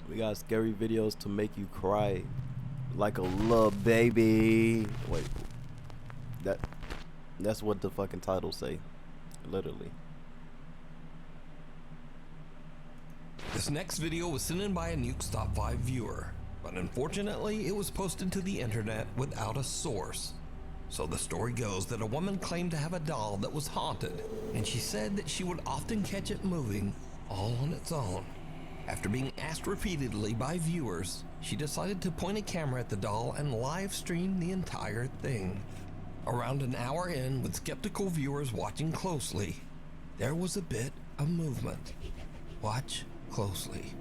We got scary videos to make you cry like a little baby. Wait, that's what the fucking title say, literally. This next video was sent in by a Nuke's Top 5 viewer, but unfortunately it was posted to the internet without a source. So the story goes that a woman claimed to have a doll that was haunted, and she said that she would often catch it moving all on its own. After being asked repeatedly by viewers, she decided to point a camera at the doll and live stream the entire thing. Around an hour in, with skeptical viewers watching closely, there was a bit of movement. Watch closely.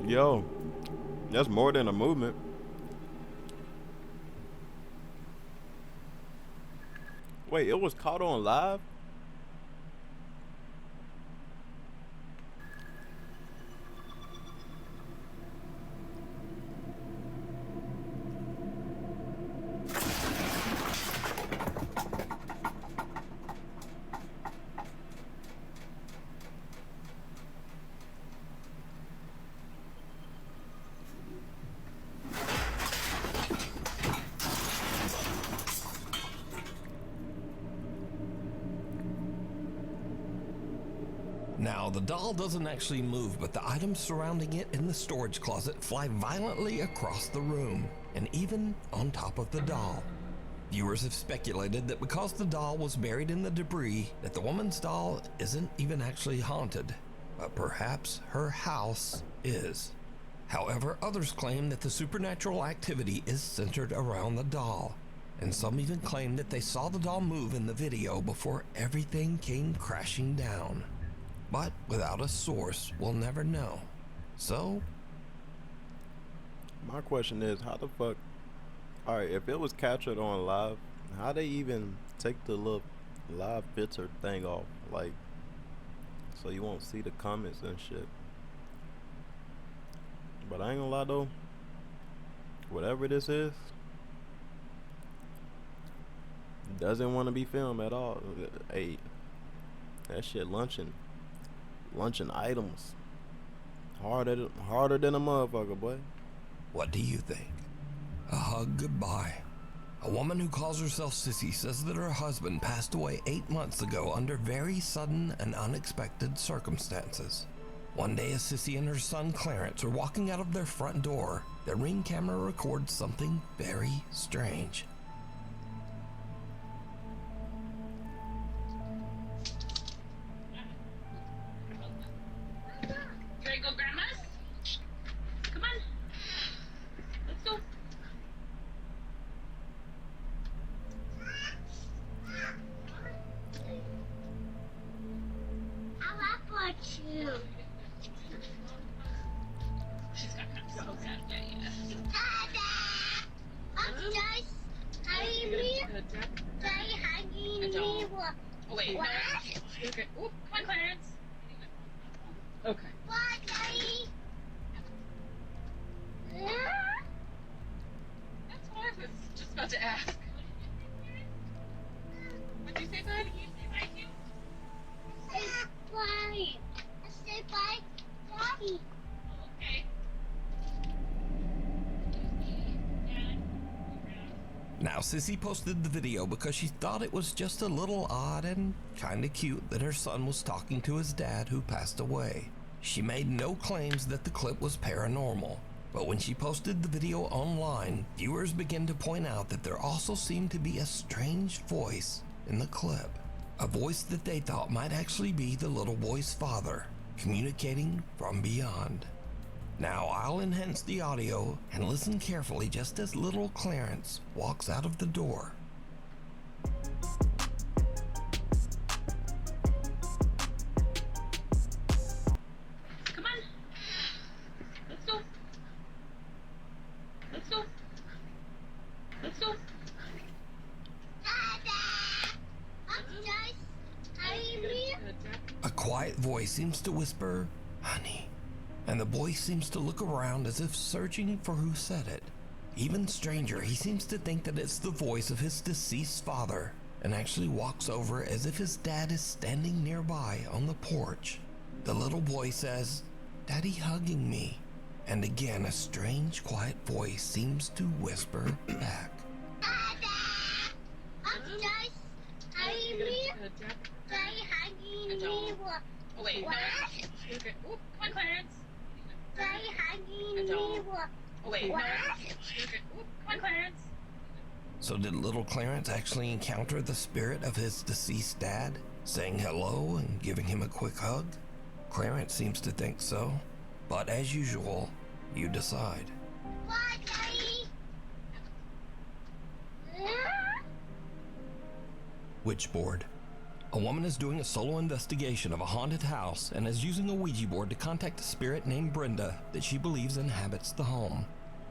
Yo, that's more than a movement. Wait, it was caught on live? Now, the doll doesn't actually move, but the items surrounding it in the storage closet fly violently across the room, and even on top of the doll. Viewers have speculated that because the doll was buried in the debris, that the woman's doll isn't even actually haunted, but perhaps her house is. However, others claim that the supernatural activity is centered around the doll, and some even claim that they saw the doll move in the video before everything came crashing down. But without a source, we'll never know. So, My question is, how the fuck? Alright, if it was captured on live, how they even take the little live filter thing off? Like, so you won't see the comments and shit. But I ain't gonna lie though, whatever this is, doesn't want to be filmed at all. Hey, that shit luncheon items harder than a motherfucker, boy. what do you think? A hug goodbye. A woman who calls herself Sissy says that her husband passed away 8 months ago under very sudden and unexpected circumstances. One day, as Sissy and her son Clarence are walking out of their front door, their Ring camera records something very strange. Ready to go, Grandma's? Come on. Let's go. I like what you. She's got kind of so sad. Yeah. Dada! I'm just hugging me. Daddy hugging me. What? Oh, wait. What? No. Okay. Oop, come on, Clarence. Okay. What, Daddy? That's what I was just about to ask. What'd you say, bud? Say bye. Say bye, Daddy. Okay. Now, Sissy posted the video because she thought it was just a little odd and kinda cute that her son was talking to his dad who passed away. She made no claims that the clip was paranormal, but when she posted the video online, viewers began to point out that there also seemed to be a strange voice in the clip. A voice that they thought might actually be the little boy's father, communicating from beyond. Now I'll enhance the audio and listen carefully just as little Clarence walks out of the door. Come on. Let's go. Let's go. Let's go. Dada! I'm just hugging me. A quiet voice seems to whisper, "Honey." And the boy seems to look around as if searching for who said it. Even stranger, he seems to think that it's the voice of his deceased father, and actually walks over as if his dad is standing nearby on the porch. The little boy says, "Daddy hugging me." And again, a strange, quiet voice seems to whisper back, Dada! Upstairs, hurry me. Daddy hugging me. Oh, wait. What? No. Okay. Oop, come on, Clarence. Daddy hugging me. Oh, wait. What? No. Okay. Oop, come on, Clarence. So did little Clarence actually encounter the spirit of his deceased dad, saying hello and giving him a quick hug? Clarence seems to think so, but as usual, you decide. What, Daddy? Witchboard. A woman is doing a solo investigation of a haunted house and is using a Ouija board to contact a spirit named Brenda that she believes inhabits the home.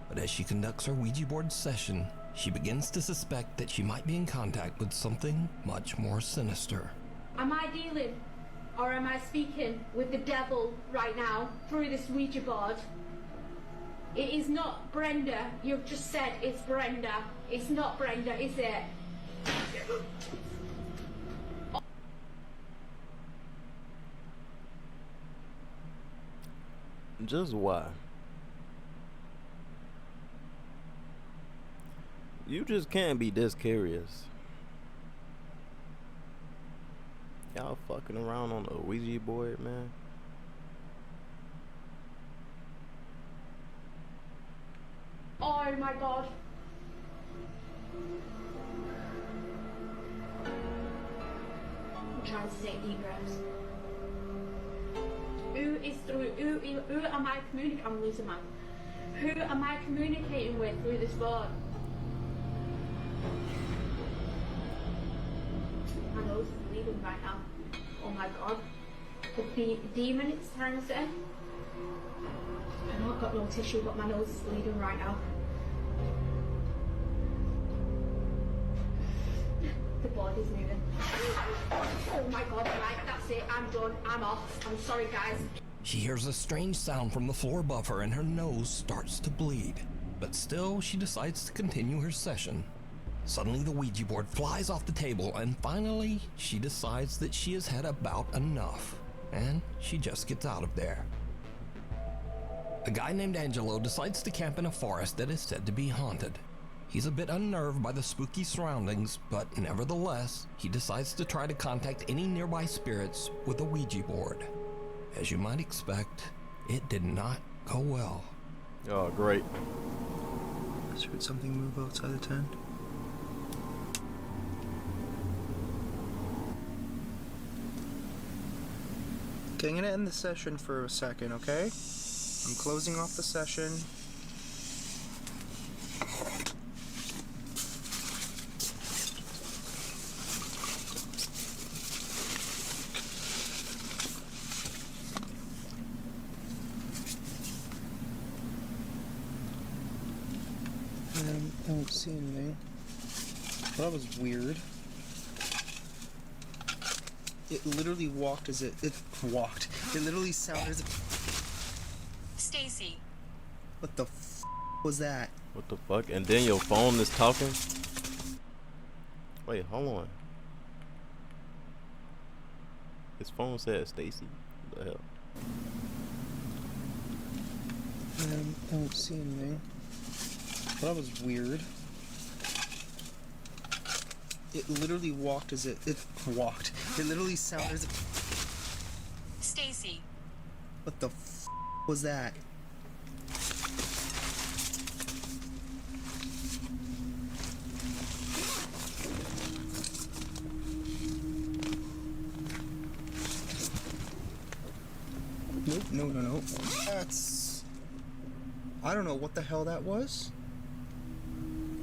But as she conducts her Ouija board session, she begins to suspect that she might be in contact with something much more sinister. Am I dealing or am I speaking with the devil right now through this Ouija board? It is not Brenda. You've just said it's Brenda. It's not Brenda, is it? Just why? You just can't be this curious. Y'all fucking around on the Ouija board, man. Oh my god. I'm trying to take deep breaths. Who am I communicating? I'm losing my. Who am I communicating with through this board? My nose is bleeding right now. Oh my god. The demon it's trying to say. I know I've got no tissue, but my nose is bleeding right now. The board is moving. Oh my god, right, that's it. I'm done. I'm off. I'm sorry, guys. She hears a strange sound from the floor above her and her nose starts to bleed. But still, she decides to continue her session. Suddenly, the Ouija board flies off the table and finally, she decides that she has had about enough. And she just gets out of there. A guy named Angelo decides to camp in a forest that is said to be haunted. He's a bit unnerved by the spooky surroundings, but nevertheless, he decides to try to contact any nearby spirits with a Ouija board. As you might expect, it did not go well. Oh, great. I just heard something move outside the tent. Okay, I'm gonna end the session for a second, okay? I'm closing off the session. I don't see anything. That was weird. It literally walked as it walked. It literally sounded as if. Stacy. What the f was that? What the fuck? And then your phone is talking? Wait, hold on. His phone said Stacy. What the hell? I don't see anything. That was weird. It literally walked as it walked. It literally sounded as if. Stacy. What the f was that? Nope, no. That's. I don't know what the hell that was.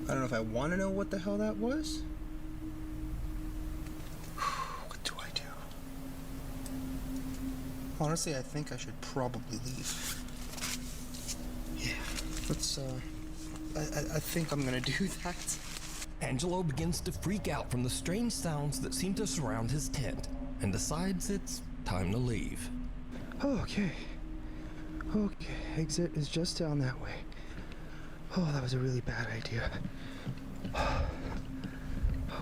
I don't know if I want to know what the hell that was. What do I do? Honestly, I think I should probably leave. Yeah, let's, I think I'm gonna do that. Angelo begins to freak out from the strange sounds that seem to surround his tent and decides it's time to leave. Oh, okay. Okay, exit is just down that way. Oh, that was a really bad idea.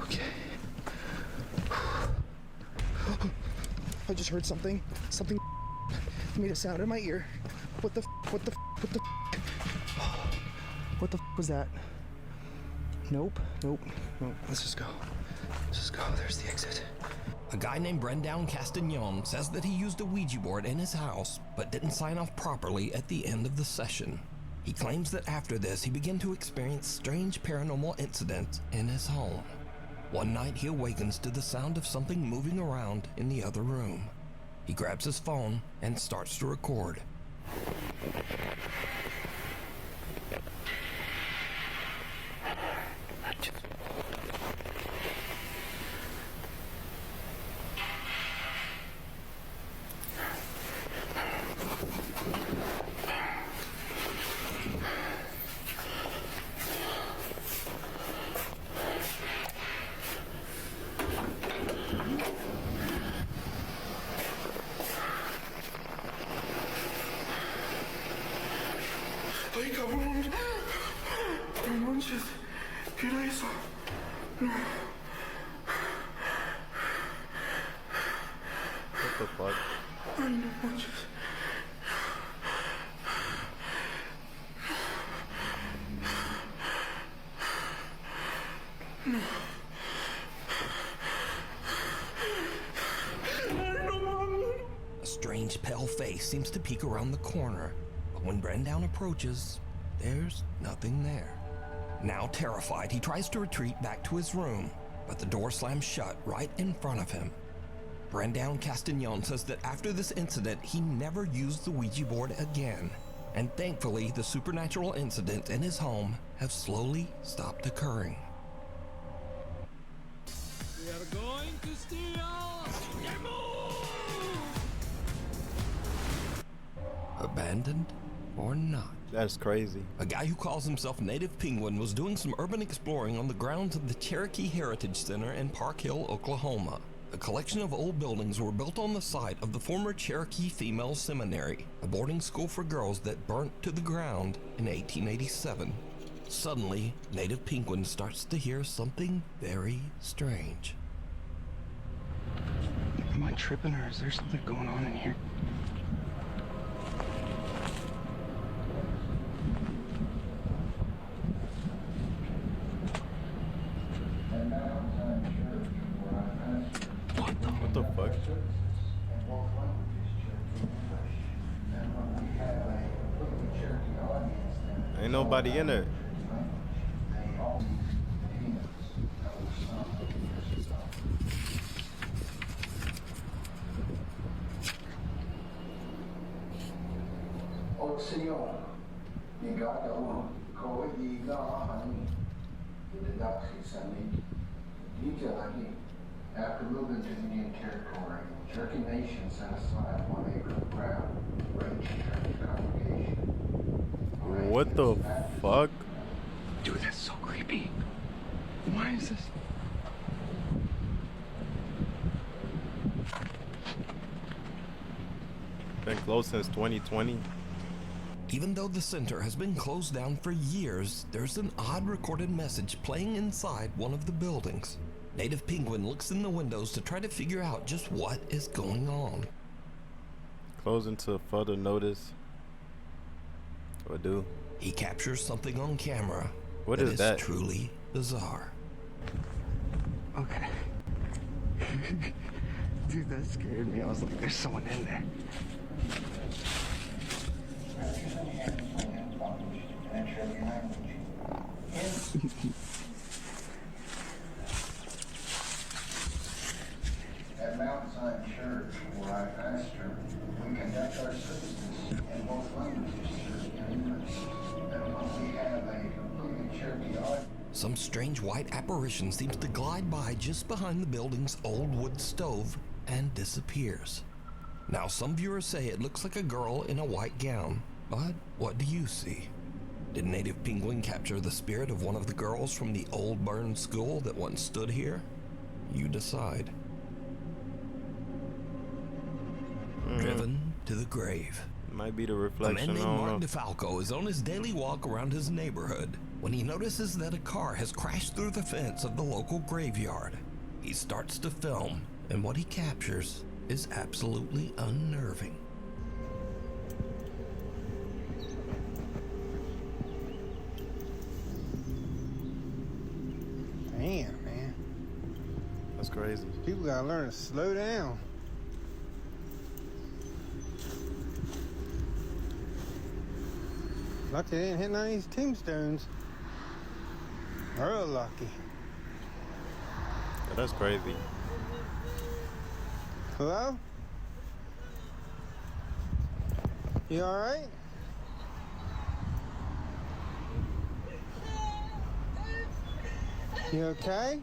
Okay. I just heard something. Something made a sound in my ear. What the What the was that? Nope. Let's just go. There's the exit. A guy named Brendan Castagnon says that he used a Ouija board in his house, but didn't sign off properly at the end of the session. He claims that after this, he began to experience strange paranormal incidents in his home. One night, he awakens to the sound of something moving around in the other room. He grabs his phone and starts to record. Ay, cabrón. No manches. ¿Qué era eso? No. What the fuck? Ay, no manches. No. Ay, no mames. A strange pale face seems to peek around the corner, but when Brendan approaches, there's nothing there. Now terrified, he tries to retreat back to his room, but the door slams shut right in front of him. Brendan Castagnon says that after this incident, he never used the Ouija board again, and thankfully, the supernatural incidents in his home have slowly stopped occurring. We are going to steal! Abandoned or not? That's crazy. A guy who calls himself Native Penguin was doing some urban exploring on the grounds of the Cherokee Heritage Center in Park Hill, Oklahoma. A collection of old buildings were built on the site of the former Cherokee Female Seminary, a boarding school for girls that burnt to the ground in 1887. Suddenly, Native Penguin starts to hear something very strange. Am I tripping or is there something going on in here? What the fuck? Ain't nobody in there. After moving to Indian Territory, Cherokee Nation set aside 1 acre of ground for a church congregation. What the fuck? Dude, that's so creepy. Why is this? Been closed since 2020. Even though the center has been closed down for years, there's an odd recorded message playing inside one of the buildings. Native Penguin looks in the windows to try to figure out just what is going on. Closing to further notice. What do? He captures something on camera. What is that? Truly bizarre. Okay. Dude, that scared me. I was like, there's someone in there. At Mount Zion Church, where I pastor, we conduct our services in both languages, Cherokee and English. And we have a completely Cherokee audience. Some strange white apparition seems to glide by just behind the building's old wood stove and disappears. Now, some viewers say it looks like a girl in a white gown, but what do you see? Did Native Penguin capture the spirit of one of the girls from the old burned school that once stood here? You decide. Driven to the grave. Might be the A reflection. man I named don't Mark know. DeFalco is on his daily walk around his neighborhood when he notices that a car has crashed through the fence of the local graveyard. He starts to film, and what he captures is absolutely unnerving. Damn, man. That's crazy. People gotta learn to slow down. Lucky they didn't hit none of these tombstones. Real lucky. Yeah, that's crazy. Hello? You alright? You okay?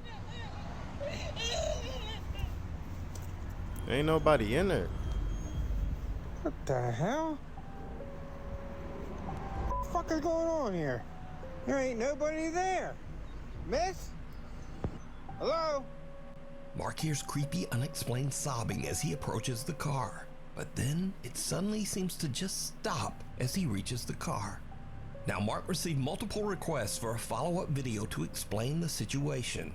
Ain't nobody in there. What the hell? What the fuck is going on here? There ain't nobody there. Miss? Hello? Mark hears creepy, unexplained sobbing as he approaches the car, but then it suddenly seems to just stop as he reaches the car. Now, Mark received multiple requests for a follow-up video to explain the situation,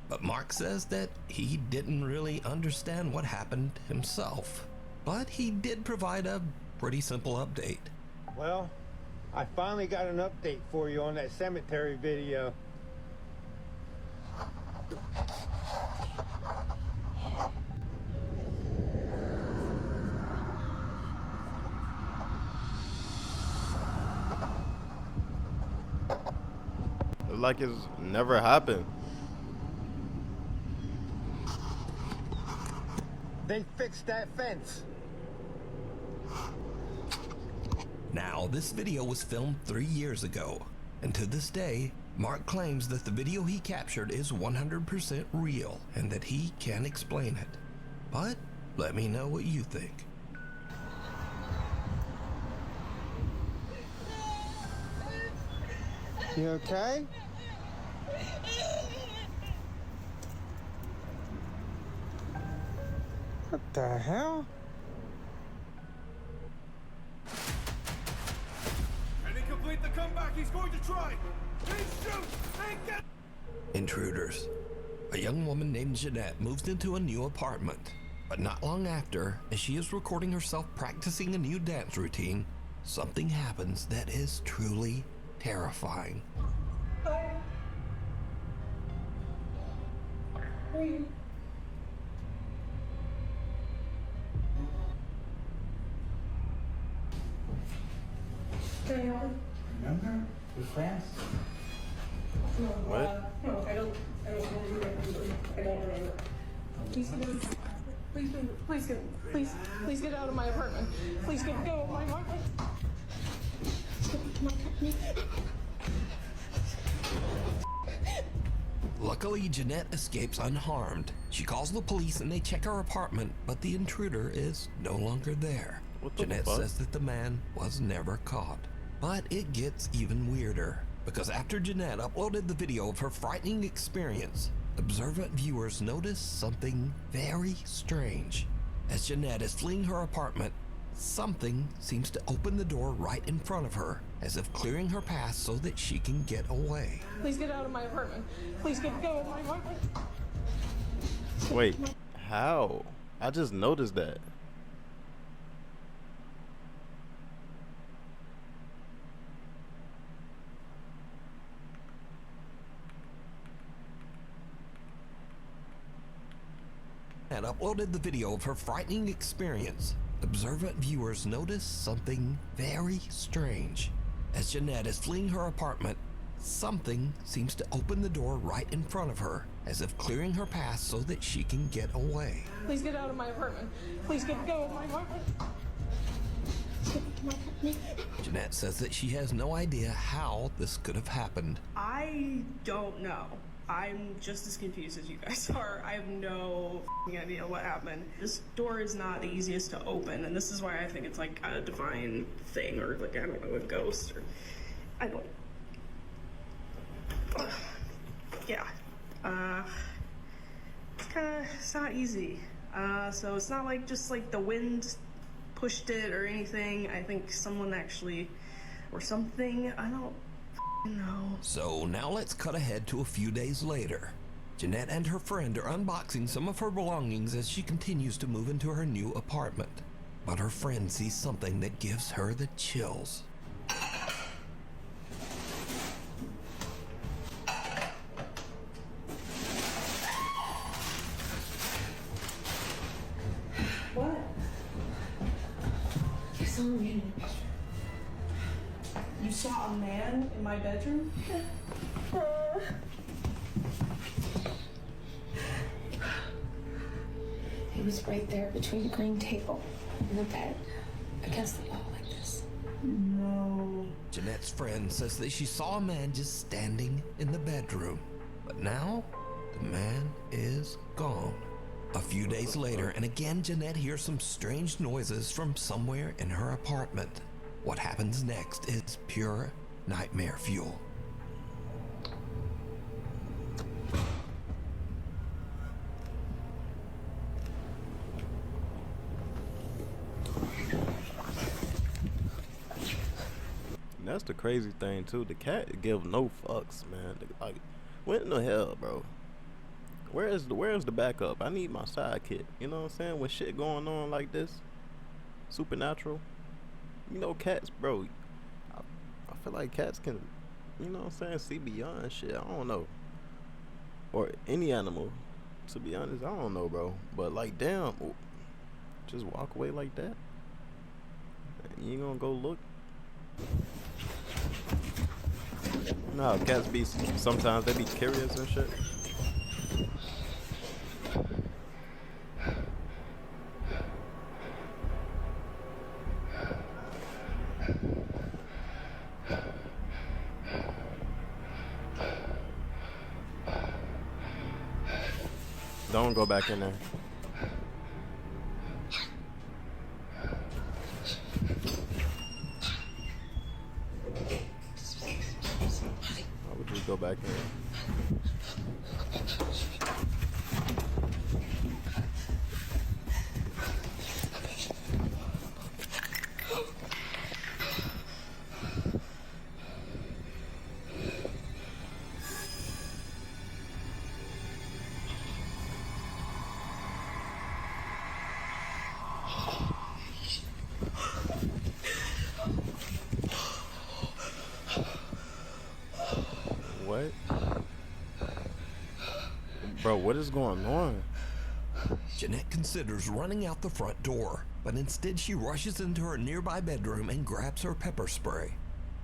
but Mark says that he didn't really understand what happened himself. But he did provide a pretty simple update. Well, I finally got an update for you on that cemetery video. It's like it's never happened. They fixed that fence. Now, this video was filmed 3 years ago, and to this day, Mark claims that the video he captured is 100% real and that he can explain it. But let me know what you think. You okay? What the hell? Can he complete the comeback he's going to try? Please shoot and get... Intruders. A young woman named Jeanette moves into a new apartment, but not long after, as she is recording herself practicing a new dance routine, something happens that is truly terrifying. Remember? We're friends. What? No, I don't remember. Please get out of my apartment. Please get out of my apartment. Luckily, Jeanette escapes unharmed. She calls the police and they check her apartment, but the intruder is no longer there. What the Jeanette fuck? says that the man was never caught. But it gets even weirder, because after Jeanette uploaded the video of her frightening experience, observant viewers notice something very strange. As Jeanette is fleeing her apartment, something seems to open the door right in front of her, as if clearing her path so that she can get away. Please get out of my apartment. Please get out of my apartment. Wait, how? I just noticed that. And uploaded the video of her frightening experience. Observant viewers notice something very strange. As Jeanette is fleeing her apartment, something seems to open the door right in front of her, as if clearing her path so that she can get away. Please get out of my apartment. Please get out of my apartment. Jeanette says that she has no idea how this could have happened. I don't know. I'm just as confused as you guys are. I have no idea what happened. This door is not the easiest to open, and this is why I think it's like a divine thing, or like, I don't know, a ghost, or I don't. Yeah. It's not easy. So it's not like just like the wind pushed it or anything. I think someone actually, or something, I don't know. So now let's cut ahead to a few days later. Jeanette and her friend are unboxing some of her belongings as she continues to move into her new apartment. But her friend sees something that gives her the chills. What? You saw a man in my bedroom? He was right there between the green table and the bed, against the wall like this. No. Jeanette's friend says that she saw a man just standing in the bedroom. But now, the man is gone. A few days later, and again Jeanette hears some strange noises from somewhere in her apartment. What happens next is pure nightmare fuel. That's the crazy thing too. The cat give no fucks, man. Like, what in the hell, bro? Where's the backup? I need my sidekick. You know what I'm saying? When shit going on like this, supernatural. You know, cats, bro. I feel like cats can, you know what I'm saying, see beyond shit. I don't know. Or any animal, to be honest. I don't know, bro. But like, damn, just walk away like that. You ain't gonna go look. No, cats be sometimes they be curious and shit. Don't go back in there. I would just go back in. What? Bro, what is going on? Jeanette considers running out the front door, but instead she rushes into her nearby bedroom and grabs her pepper spray.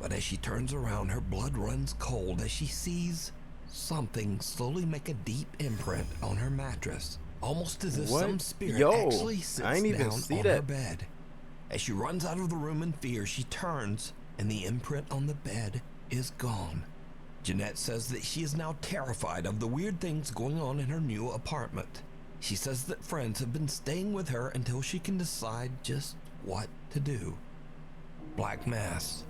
But as she turns around, her blood runs cold as she sees something slowly make a deep imprint on her mattress, almost as if some spirit actually sits down on her bed. As she runs out of the room in fear, she turns, and the imprint on the bed is gone. Jeanette says that she is now terrified of the weird things going on in her new apartment. She says that friends have been staying with her until she can decide just what to do. Black Mass.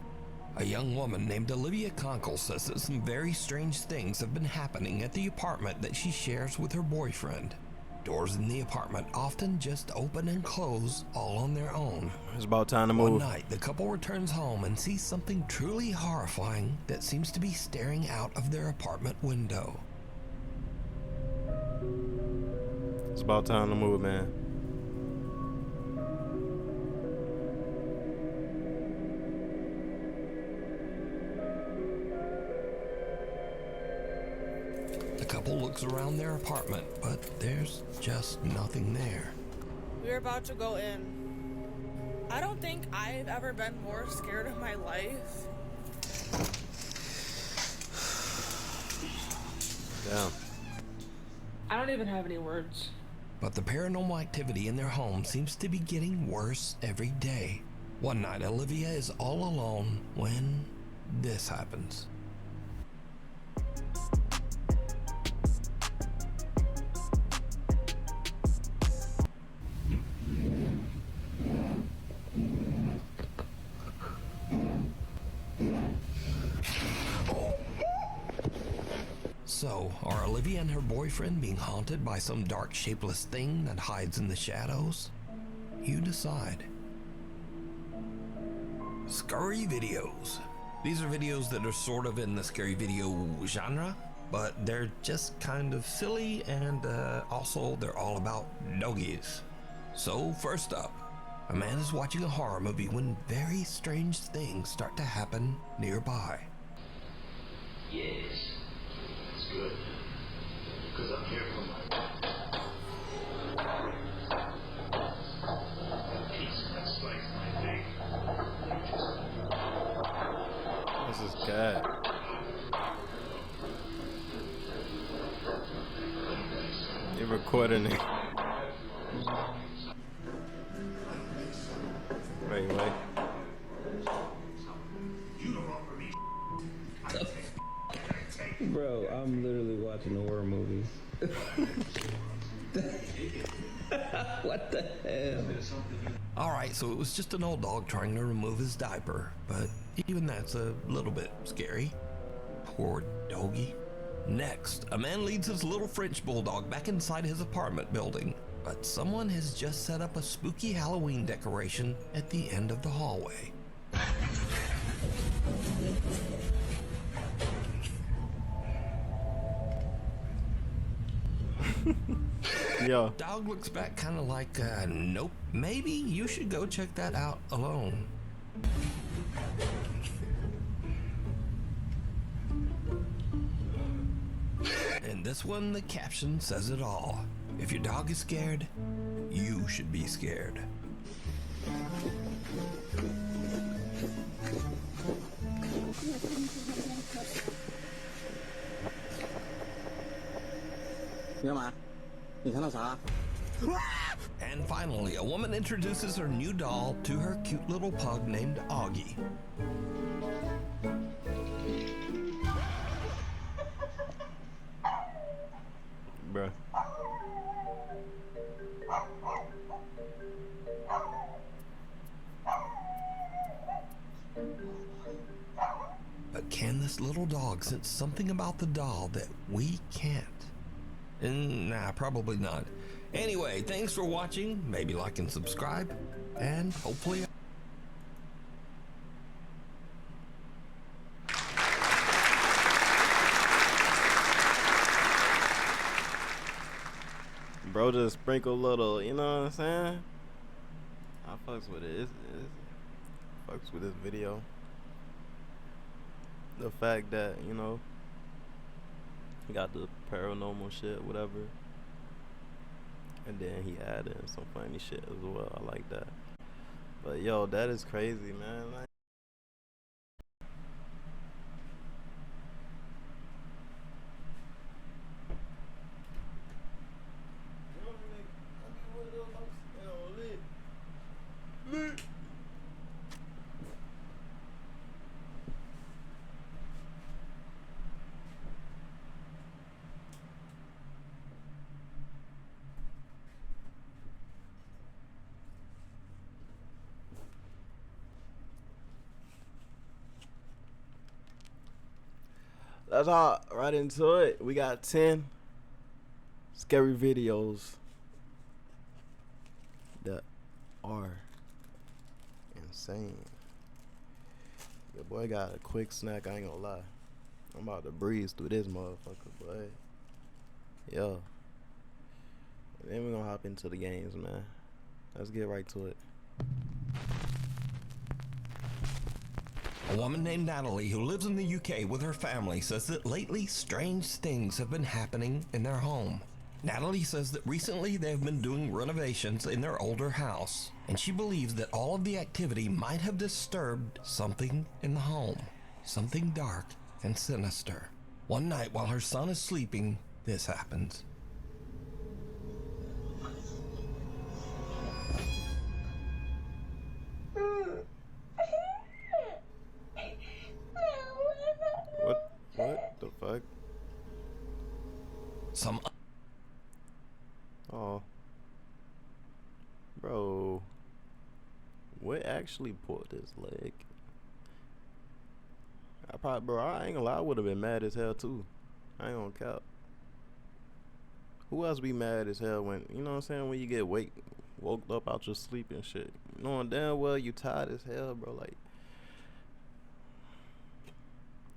A young woman named Olivia Conkle says that some very strange things have been happening at the apartment that she shares with her boyfriend. Doors in the apartment often just open and close all on their own. It's about time to move. One night, the couple returns home and sees something truly horrifying that seems to be staring out of their apartment window. It's about time to move, man. The couple looks around their apartment, but there's just nothing there. We're about to go in. I don't think I've ever been more scared of my life. Damn. I don't even have any words. But the paranormal activity in their home seems to be getting worse every day. One night, Olivia is all alone when this happens. So, are Olivia and her boyfriend being haunted by some dark, shapeless thing that hides in the shadows? You decide. Scary videos. These are videos that are sort of in the scary video genre, but they're just kind of silly, and also they're all about doggies. So first up, a man is watching a horror movie when very strange things start to happen nearby. Yes, it's good. Because I'm here for my piece that slice my leg. This is cat. You're recording it. Wait. Bro, I'm literally watching a horror movie. What the hell? Alright, so it was just an old dog trying to remove his diaper, but even that's a little bit scary. Poor doggy. Next, a man leads his little French bulldog back inside his apartment building, but someone has just set up a spooky Halloween decoration at the end of the hallway. Yo. Dog looks back kind of like, nope, maybe you should go check that out alone. And this one, the caption says it all. If your dog is scared, you should be scared. And finally, a woman introduces her new doll to her cute little pug named Augie. Bruh. But can this little dog sense something about the doll that we can't? Nah, probably not. Anyway, thanks for watching. Maybe like and subscribe, and hopefully... Bro just sprinkle a little, you know what I'm saying? I fucks with it. Fucks with this video. The fact that, you know, he got the paranormal shit, whatever. And then he added some funny shit as well. I like that. But yo, that is crazy, man. Like, let's hop right into it. We got 10 scary videos that are insane. Your boy got a quick snack, I ain't gonna lie. I'm about to breeze through this motherfucker, boy. Yo. And then we're gonna hop into the games, man. Let's get right to it. A woman named Natalie, who lives in the UK with her family, says that lately strange things have been happening in their home. Natalie says that recently they've been doing renovations in their older house, and she believes that all of the activity might have disturbed something in the home, something dark and sinister. One night while her son is sleeping, this happens. What the fuck? Oh. Bro. What actually pulled his leg? I ain't gonna lie, I would have been mad as hell too. I ain't gonna cap. Who else be mad as hell when, you know what I'm saying, when you get woke up out your sleep and shit? Knowing damn well you tired as hell, bro. Like,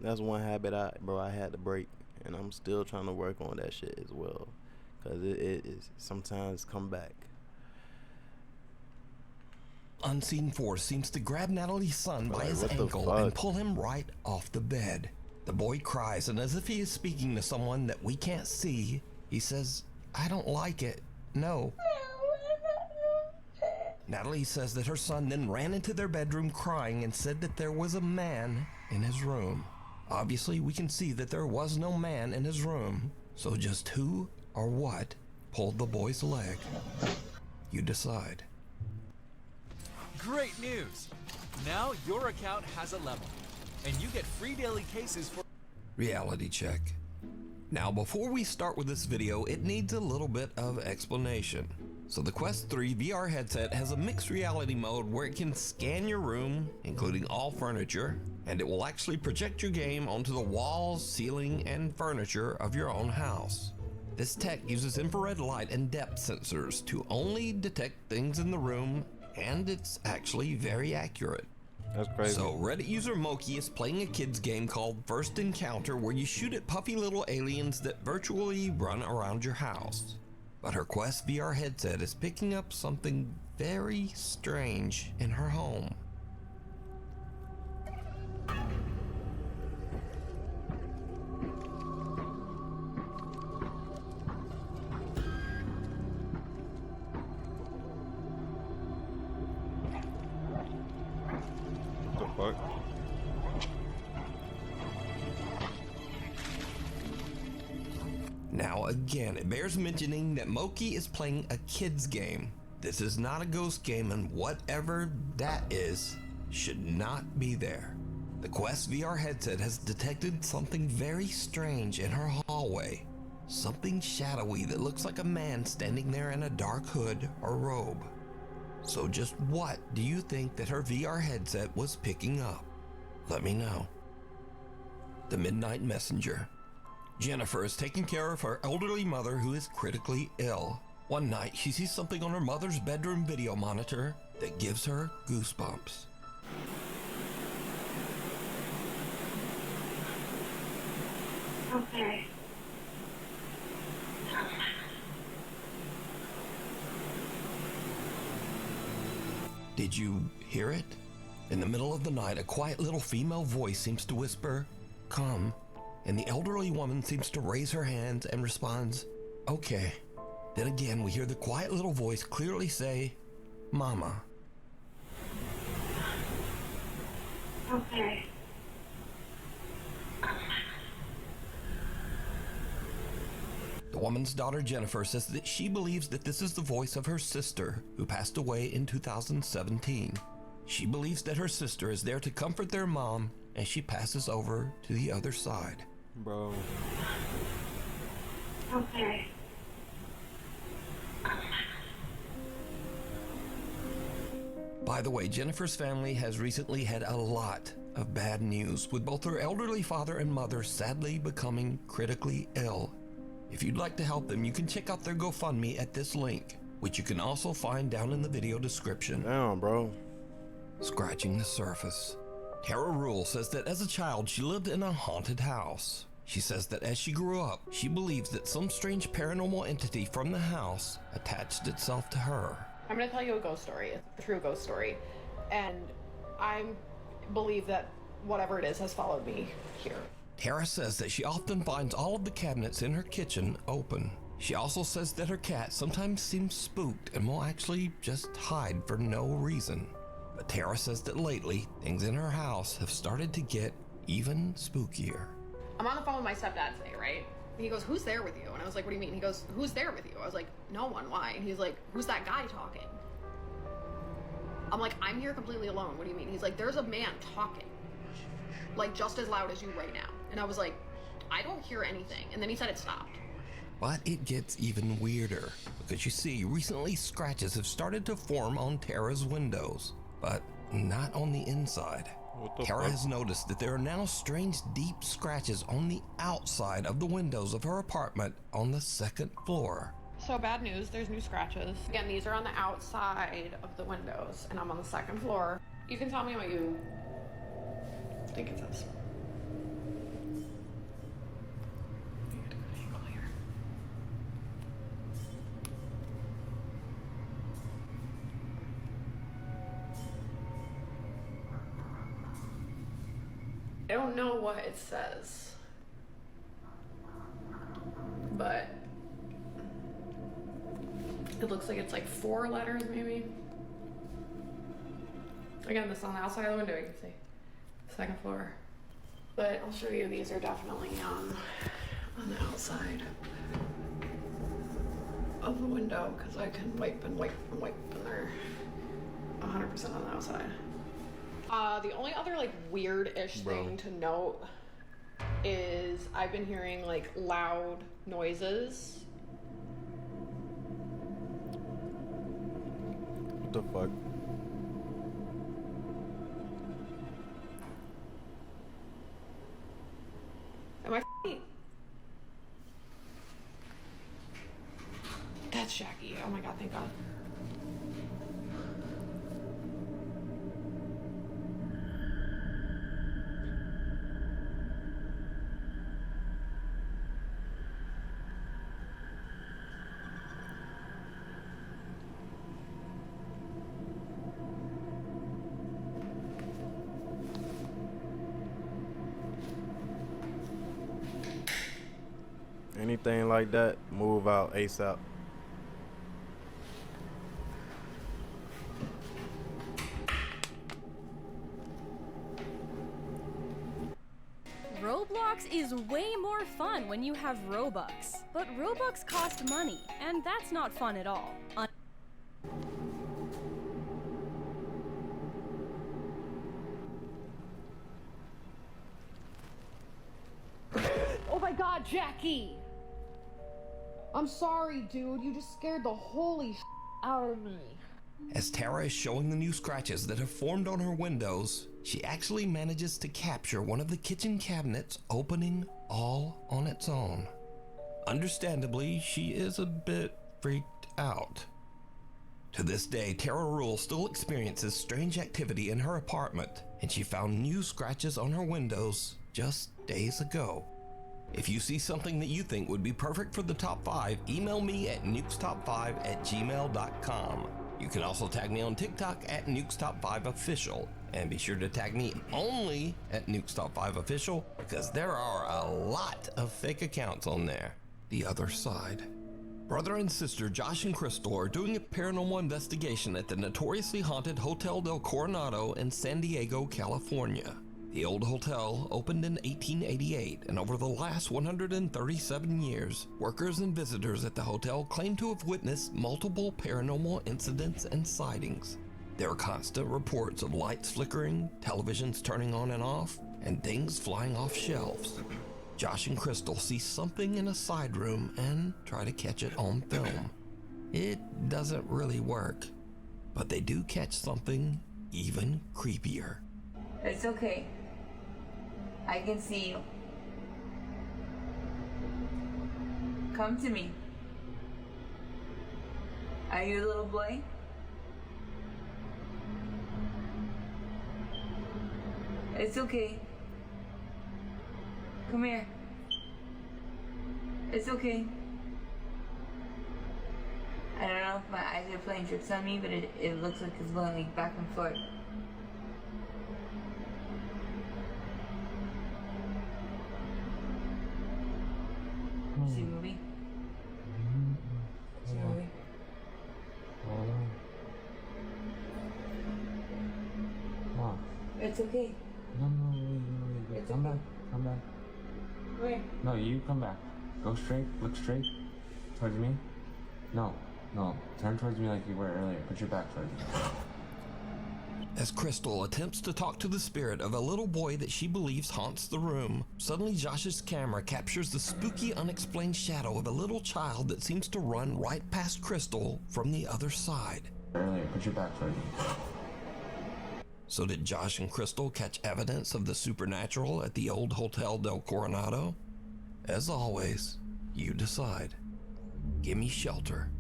That's one habit I had to break, and I'm still trying to work on that shit as well, cause it is sometimes come back. Unseen force seems to grab Natalie's son by his ankle and pull him right off the bed. The boy cries, and as if he is speaking to someone that we can't see, he says, "I don't like it. No." Natalie says that her son then ran into their bedroom crying and said that there was a man in his room. Obviously, we can see that there was no man in his room, so just who or what pulled the boy's leg? You decide. Great news! Now your account has a level, and you get free daily cases for Reality check. Now, before we start with this video, it needs a little bit of explanation. So the Quest 3 VR headset has a mixed reality mode where it can scan your room, including all furniture, and it will actually project your game onto the walls, ceiling, and furniture of your own house. This tech uses infrared light and depth sensors to only detect things in the room, and it's actually very accurate. That's crazy. So Reddit user Moki is playing a kid's game called First Encounter, where you shoot at puffy little aliens that virtually run around your house. But her Quest VR headset is picking up something very strange in her home. What the fuck? Now again, it bears mentioning that Moki is playing a kid's game. This is not a ghost game, and whatever that is should not be there. The Quest VR headset has detected something very strange in her hallway. Something shadowy that looks like a man standing there in a dark hood or robe. So just what do you think that her VR headset was picking up? Let me know. The Midnight Messenger. Jennifer is taking care of her elderly mother who is critically ill. One night, she sees something on her mother's bedroom video monitor that gives her goosebumps. Okay. Did you hear it? In the middle of the night, a quiet little female voice seems to whisper, "Come." And the elderly woman seems to raise her hands and responds, "Okay." Then again, we hear the quiet little voice clearly say, "Mama." Okay. The woman's daughter Jennifer says that she believes that this is the voice of her sister who passed away in 2017. She believes that her sister is there to comfort their mom as she passes over to the other side. Bro. Okay. By the way, Jennifer's family has recently had a lot of bad news, with both her elderly father and mother sadly becoming critically ill. If you'd like to help them, you can check out their GoFundMe at this link, which you can also find down in the video description. Damn, bro. Scratching the surface. Tara Rule says that as a child, she lived in a haunted house. She says that as she grew up, she believes that some strange paranormal entity from the house attached itself to her. I'm going to tell you a ghost story, a true ghost story, and I believe that whatever it is has followed me here. Tara says that she often finds all of the cabinets in her kitchen open. She also says that her cat sometimes seems spooked and will actually just hide for no reason. But Tara says that lately, things in her house have started to get even spookier. I'm on the phone with my stepdad today, right? And he goes, "Who's there with you?" And I was like, "What do you mean?" He goes, "Who's there with you?" I was like, "No one, why?" And he's like, "Who's that guy talking?" I'm like, "I'm here completely alone. What do you mean?" He's like, "There's a man talking, like just as loud as you right now." And I was like, "I don't hear anything." And then he said it stopped. But it gets even weirder, because you see, recently scratches have started to form on Tara's windows, but not on the inside. Tara has noticed that there are now strange deep scratches on the outside of the windows of her apartment on the second floor. So bad news, there's new scratches. Again, these are on the outside of the windows, and I'm on the second floor. You can tell me what you think it says. I don't know what it says, but it looks like it's like 4 letters maybe. Again, this is on the outside of the window, you can see. 2nd floor. But I'll show you, these are definitely on the outside of the window because I can wipe and wipe and wipe and they're 100% on the outside. The only other like weird-ish thing to note is I've been hearing like loud noises. What the fuck? Am I f***ing? That's Jackie. Oh my god, thank god. Anything like that, move out ASAP. Roblox is way more fun when you have Robux. But Robux cost money, and that's not fun at all. Oh my god, Jackie! I'm sorry, dude. You just scared the holy out of me. As Tara is showing the new scratches that have formed on her windows, she actually manages to capture one of the kitchen cabinets opening all on its own. Understandably, she is a bit freaked out. To this day, Tara Rule still experiences strange activity in her apartment, and she found new scratches on her windows just days ago. If you see something that you think would be perfect for the top 5, email me at nukestop5@gmail.com. You can also tag me on TikTok at nukestop5official, and be sure to tag me only at nukestop5official because there are a lot of fake accounts on there. The other side. Brother and sister Josh and Crystal are doing a paranormal investigation at the notoriously haunted Hotel del Coronado in San Diego, California. The old hotel opened in 1888, and over the last 137 years, workers and visitors at the hotel claim to have witnessed multiple paranormal incidents and sightings. There are constant reports of lights flickering, televisions turning on and off, and things flying off shelves. Josh and Crystal see something in a side room and try to catch it on film. It doesn't really work, but they do catch something even creepier. It's okay. I can see you. Come to me. Are you a little boy? It's okay. Come here. It's okay. I don't know if my eyes are playing tricks on me, but it looks like it's going like back and forth. See a movie? See a movie? Mom. It's okay. No, wait. Come back. Where? No, you come back. Go straight. Look straight. Towards me. No. Turn towards me like you were earlier. Put your back towards me. As Crystal attempts to talk to the spirit of a little boy that she believes haunts the room, suddenly Josh's camera captures the spooky, unexplained shadow of a little child that seems to run right past Crystal from the other side. Earlier, put your back towards me. So did Josh and Crystal catch evidence of the supernatural at the old Hotel del Coronado? As always, you decide. Give me shelter.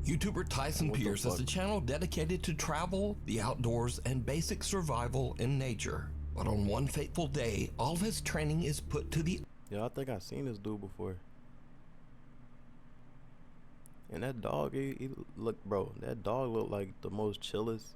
YouTuber Tyson Pierce has a channel dedicated to travel, the outdoors, and basic survival in nature. But on one fateful day, all of his training is put to the... Yeah, I think I've seen this dude before. And that dog, he look, bro, that dog looked like the most chillest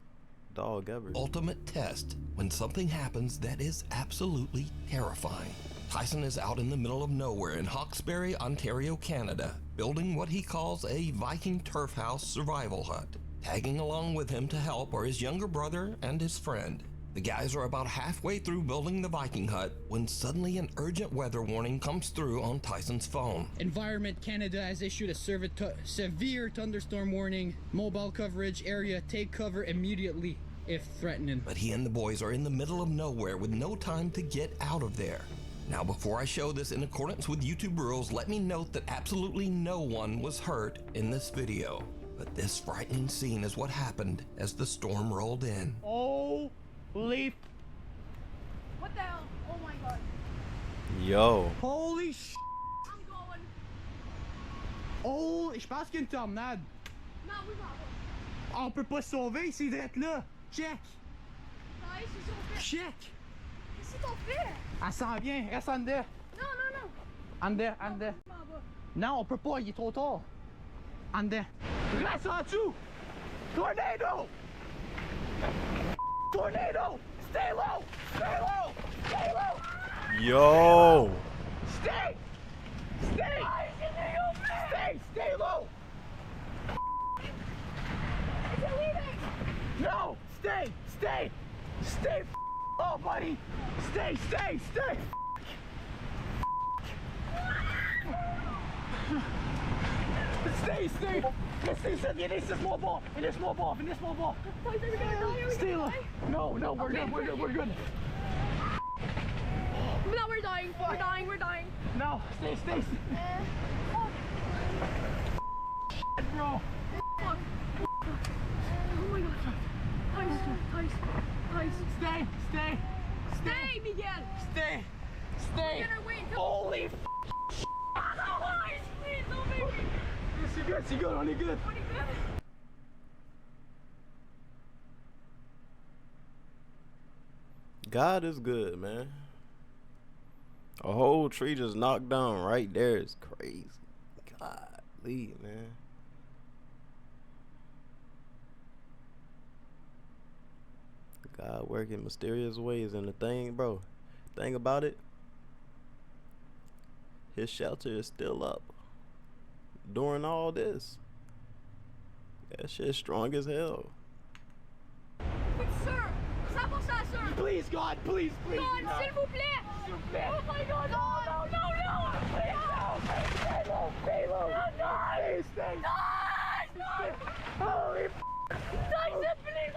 dog ever. Ultimate test when something happens that is absolutely terrifying. Tyson is out in the middle of nowhere in Hawkesbury, Ontario, Canada, building what he calls a Viking turf house survival hut. Tagging along with him to help are his younger brother and his friend. The guys are about halfway through building the Viking hut when suddenly an urgent weather warning comes through on Tyson's phone. Environment Canada has issued a severe thunderstorm warning. Mobile coverage area, take cover immediately if threatening. But he and the boys are in the middle of nowhere with no time to get out of there. Now, before I show this in accordance with YouTube rules, let me note that absolutely no one was hurt in this video. But this frightening scene is what happened as the storm rolled in. Holy What the hell? Oh my god. Yo. Holy sh! I'm going. Oh, je pense qu'il y a une tornade. Non, oui, pardon. On peut pas se sauver, c'est d'être là. Check. Ouais, c'est sur Check. Qu'est-ce qu'on fait? Elle s'en vient, reste en dedans. Non, non, non. En dedans, en dedans. Non, on peut pas, il est trop tard. En dedans. Reste en dessous. Tornado. Tornado. Stay low. Stay low. Stay low. Yo. Stay. Stay. Stay. Stay low. Is it leaving? No. Stay. Stay. Stay. Oh, buddy. Stay. Stay. Stay. Stay, stay. Stay, stay. In this small ball. In this small ball. In this small ball. Stay low. No, no, we're good. We're good. We're good. No, we're dying. We're dying. We're dying. No, stay, stay. Bro. Fuck. Oh my god. Tice. Stay, stay. Stay, Miguel. Stay. Stay. We're gonna wait until. Holy Tice, please, don't make me. C'est good, on est good. On est good. God is good, man. A whole tree just knocked down right there is crazy. God, leave, man. God working mysterious ways, and the thing about it, his shelter is still up during all this. That shit's strong as hell. But sir, c'est pas ça, sir. Please, God, please, please. God, s'il vous plaît. S'il vous plaît. Oh my god, no. Please, no. Stay low, stay low. No. Stay. No. Holy Tyson, please.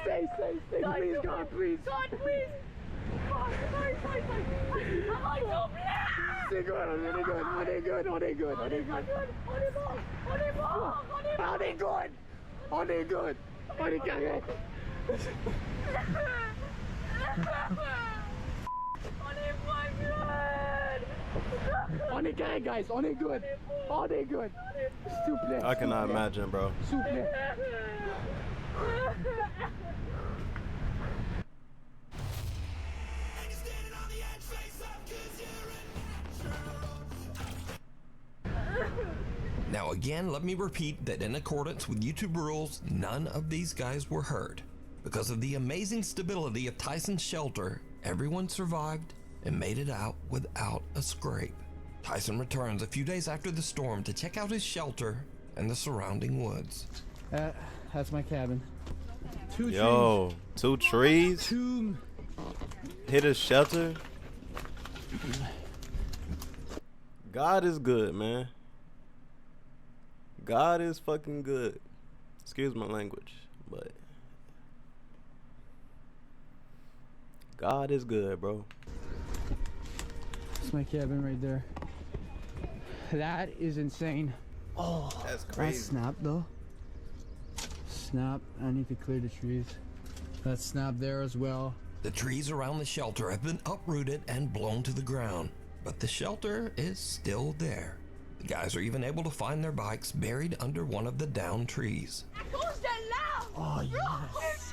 Stay, please, God, please. God, please. God, sorry. I'm like, no, please. C'est good, on est good. On est good. On est good. On est good. On est correct, guys. On est good. S'il vous plaît. I cannot imagine, bro. S'il vous plaît. Now again, let me repeat that in accordance with YouTube rules, none of these guys were hurt. Because of the amazing stability of Tyson's shelter, everyone survived and made it out without a scrape. Tyson returns a few days after the storm to check out his shelter and the surrounding woods. That's my cabin. Two trees? Hit his shelter? God is good, man. God is fucking good. Excuse my language, but God is good, bro. That's my cabin right there. That is insane. Oh, that's crazy. That snapped though. Snap. I need to clear the trees. That snapped there as well. The trees around the shelter have been uprooted and blown to the ground, but the shelter is still there. The guys are even able to find their bikes buried under one of the downed trees. Oh, yes.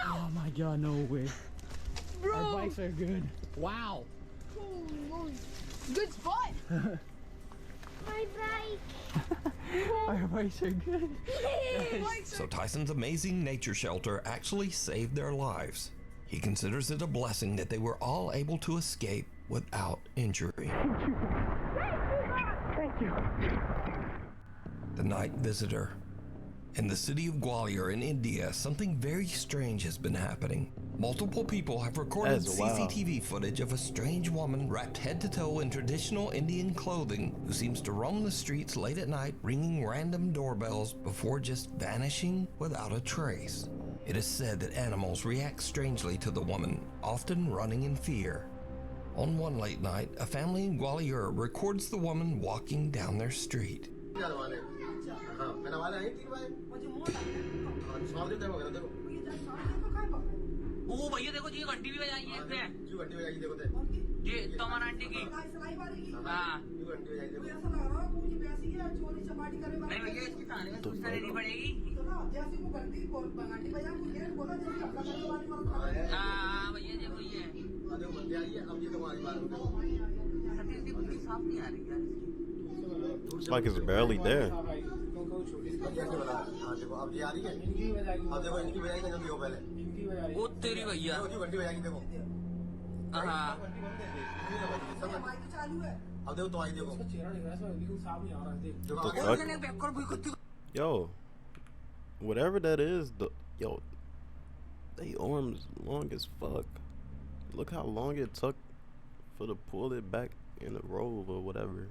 Oh my god, no way. Bro. Our bikes are good. Wow. Good spot. My bike. Everybody's so good. So Tyson's amazing nature shelter actually saved their lives. He considers it a blessing that they were all able to escape without injury. Thank you. The night visitor. In the city of Gwalior in India, something very strange has been happening. Multiple people have recorded CCTV footage of a strange woman wrapped head to toe in traditional Indian clothing who seems to roam the streets late at night ringing random doorbells before just vanishing without a trace. It is said that animals react strangely to the woman, often running in fear. On one late night, a family in Gwalior records the woman walking down their street. वो भैया देखो जी घंटी भी बजाई है इसने क्यों घंटी बजाई देखो ये तमन आंटी की हां क्यों घंटी बजाई देखो ऐसा लग रहा है मुझे वैसी है चोरी चपाटी करे नहीं भैया इसकी ताने में कुछ नहीं पड़ेगी तो ना जैसे वो घंटी घंटी बजा मुझे बोला जल्दी हमला करने वाली मत हां भैया देखो ये देखो बंदे आई है अब ये तुम्हारी बात सतीश की पूरी साफ नहीं आ रही यार इसकी It's like it's barely there. अब ये आ रही है अब देखो इनकी बजाई का जल्दी हो पहले वो तेरी भैया घंटी बजाएगी देखो हाँ अब देखो तो आई देखो Yo, whatever that is, they arms long as fuck. Look how long it took for to pull it back in a roll or whatever.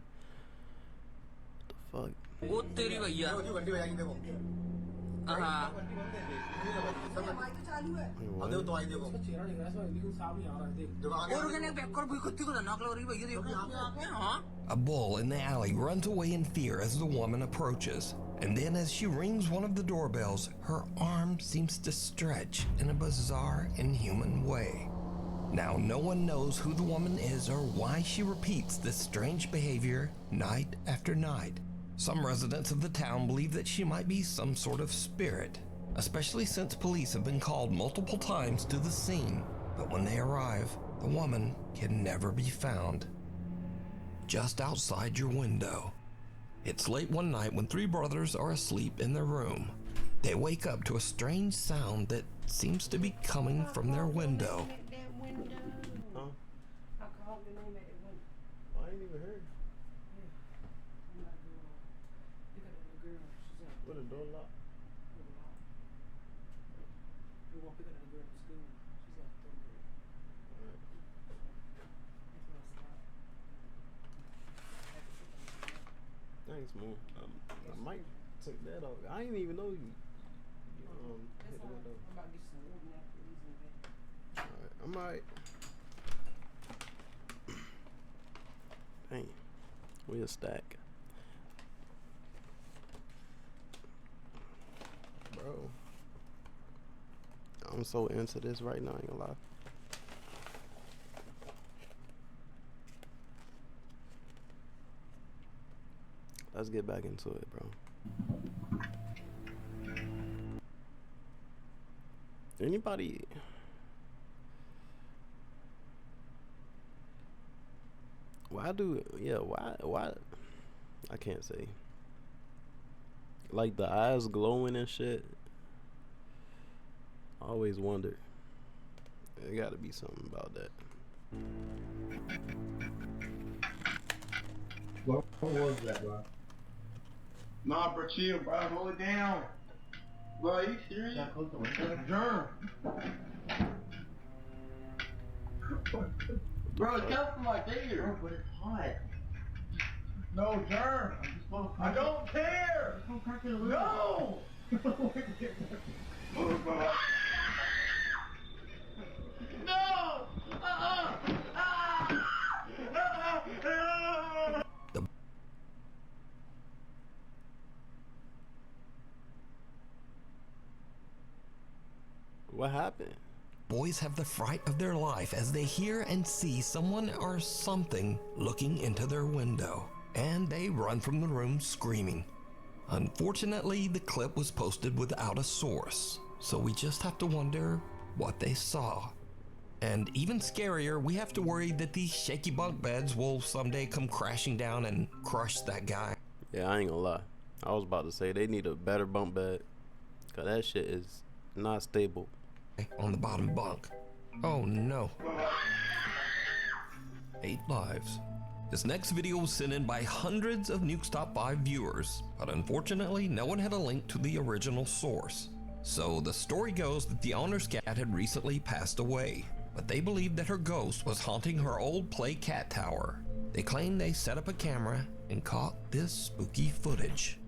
What the fuck? वो तेरी भैया घंटी बजाएगी देखो हाँ अब देखो तो आई देखो A bull in the alley runs away in fear as the woman approaches. And then as she rings one of the doorbells, her arm seems to stretch in a bizarre, inhuman way. Now, no one knows who the woman is or why she repeats this strange behavior night after night. Some residents of the town believe that she might be some sort of spirit, especially since police have been called multiple times to the scene. But when they arrive, the woman can never be found. Just outside your window. It's late one night when three brothers are asleep in their room. They wake up to a strange sound that seems to be coming from their window. Huh? I ain't even heard. What a door lock. Thanks, Moon. I might take that off. I didn't even know you hit the window. Alright, I might. Dang, we a stack. Bro, I'm so into this right now, I ain't gonna lie. Let's get back into it, bro. Anybody? Why? I can't say. Like the eyes glowing and shit. I always wondered. There gotta be something about that. What was that, bro? Nah, bro, chill, bro. Hold it down. Bro, are you serious? That's a germ. Bro, it's got from like there. Bro, but it's hot. No, germ. I don't care. No. No. What happened? Boys have the fright of their life as they hear and see someone or something looking into their window, and they run from the room screaming. Unfortunately, the clip was posted without a source, so we just have to wonder what they saw. And even scarier, we have to worry that these shaky bunk beds will someday come crashing down and crush that guy. Yeah, I ain't gonna lie. I was about to say they need a better bunk bed, cause that shit is not stable. On the bottom bunk. Oh no. 8 lives. This next video was sent in by hundreds of Nuke's Top 5 viewers, but unfortunately no one had a link to the original source. So the story goes that the owner's cat had recently passed away, but they believed that her ghost was haunting her old play cat tower. They claim they set up a camera and caught this spooky footage.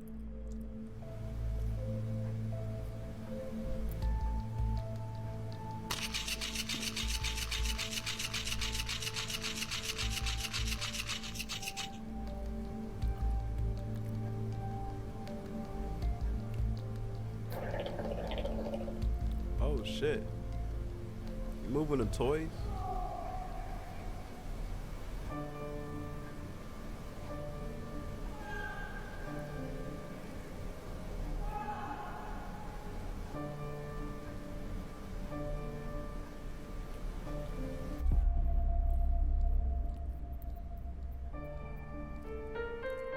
Oh shit. You moving the toys?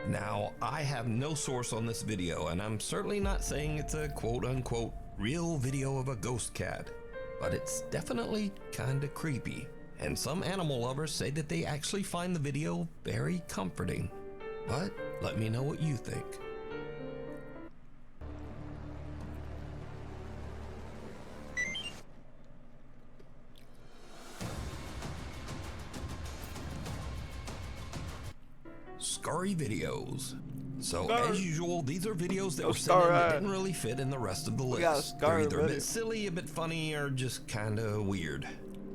Now, I have no source on this video, and I'm certainly not saying it's a quote-unquote real video of a ghost cat, but it's definitely kinda creepy, and some animal lovers say that they actually find the video very comforting. But let me know what you think. Scary videos. So as usual, these are videos that were sent in that didn't really fit in the rest of the list. They're either a bit silly, a bit funny, or just kinda weird.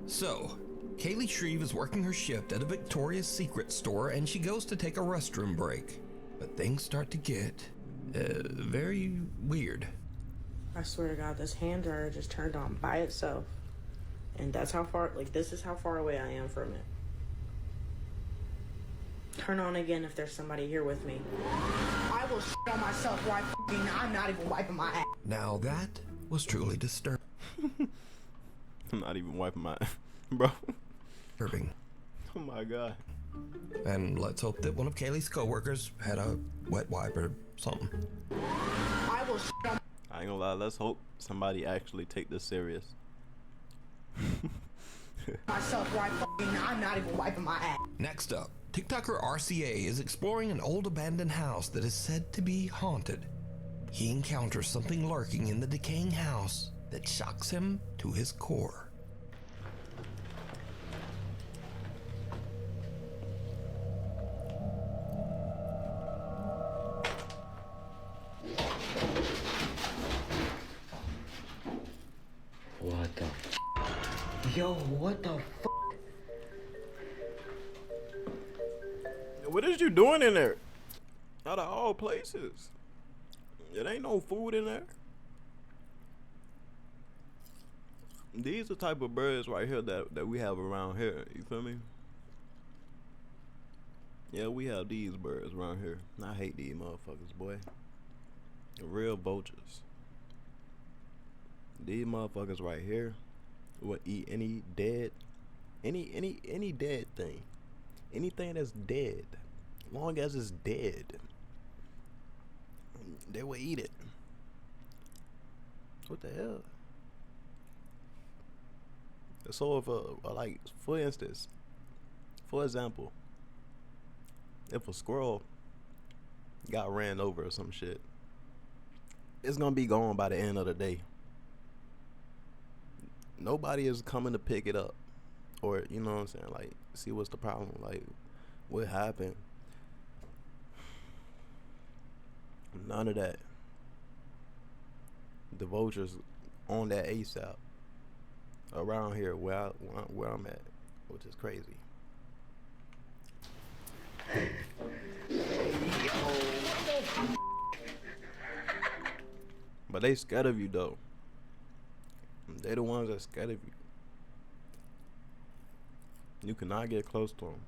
So, Kaylee Shreve is working her shift at a Victoria's Secret store and she goes to take a restroom break. But things start to get very weird. I swear to God, this hand dryer just turned on by itself. And that's how far, like, this is how far away I am from it. Turn on again if there's somebody here with me. I will shit on myself while I'm not even wiping my ass. Now that was truly disturbing. I'm not even wiping my bro. Disturbing. Oh my god. And let's hope that one of Kaylee's co-workers had a wet wipe or something. I will shit on I ain't gonna lie, let's hope somebody actually take this serious. myself while I'm not even wiping my ass. Next up, TikToker RCA is exploring an old abandoned house that is said to be haunted. He encounters something lurking in the decaying house that shocks him to his core. What the f? Yo, what the f? What is you doing in there? Out of all places. It ain't no food in there. These are the type of birds right here that we have around here. You feel me? Yeah, we have these birds around here. I hate these motherfuckers, boy. The real vultures. These motherfuckers right here will eat any dead, any dead thing. Anything that's dead, long as it's dead, they will eat it. What the hell? So if like, for instance, for example, if a squirrel got ran over or some shit, it's gonna be gone by the end of the day. Nobody is coming to pick it up, or you know what I'm saying, like, see what's the problem, like what happened. None of that. The vultures on that ASAP around here where I'm at, which is crazy. But they scared of you though. They the ones that scared of you. You cannot get close to them.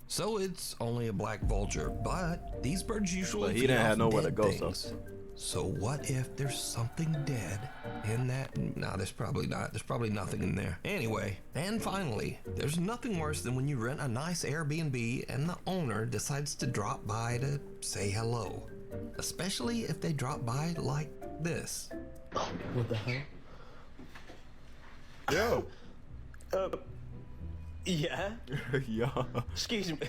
So it's only a black vulture, but these birds usually But he feed didn't off have nowhere to dead go, things. So what if there's something dead in that? No, there's probably not. There's probably nothing in there. Anyway, and finally, there's nothing worse than when you rent a nice Airbnb and the owner decides to drop by to say hello. especially if they drop by like this. What the hell? Yo. Yeah? Yeah. Excuse me.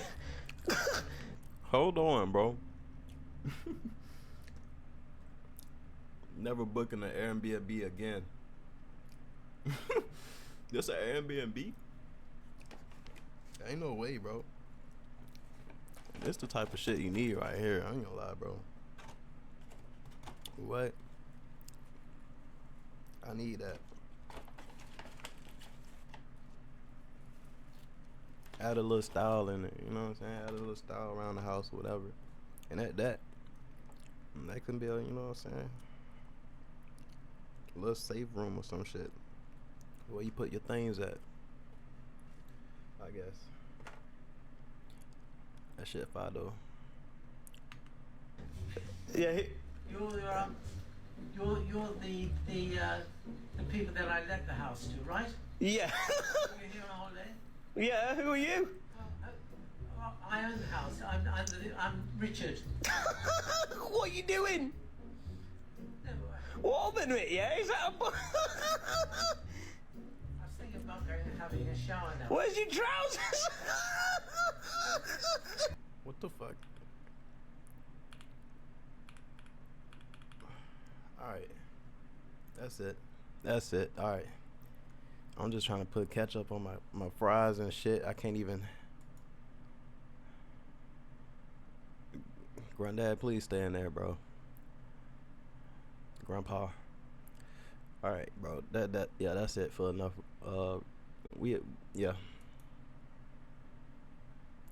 Hold on, bro. Never booking an Airbnb again. This an Airbnb? Ain't no way, bro. This the type of shit you need right here. I ain't gonna lie, bro. What? I need that. Add a little style in it, you know what I'm saying? Add a little style around the house or whatever. And that can be a, you know what I'm saying? A little safe room or some shit. Where you put your things at. I guess. That shit fire though. Yeah. You're the people that I let the house to, right? Yeah. You're here on holiday? Yeah, who are you? I own the house. I'm Richard. What are you doing? What oven it, yeah? Is that a I was thinking about going and having a shower now. Where's your trousers? What the fuck? Alright. That's it. That's it. Alright. I'm just trying to put ketchup on my fries and shit. I can't even. Granddad, please stay in there, bro. Grandpa. Alright, bro. Yeah, that's it for enough. Yeah.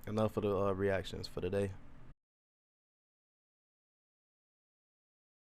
Enough of the reactions for today.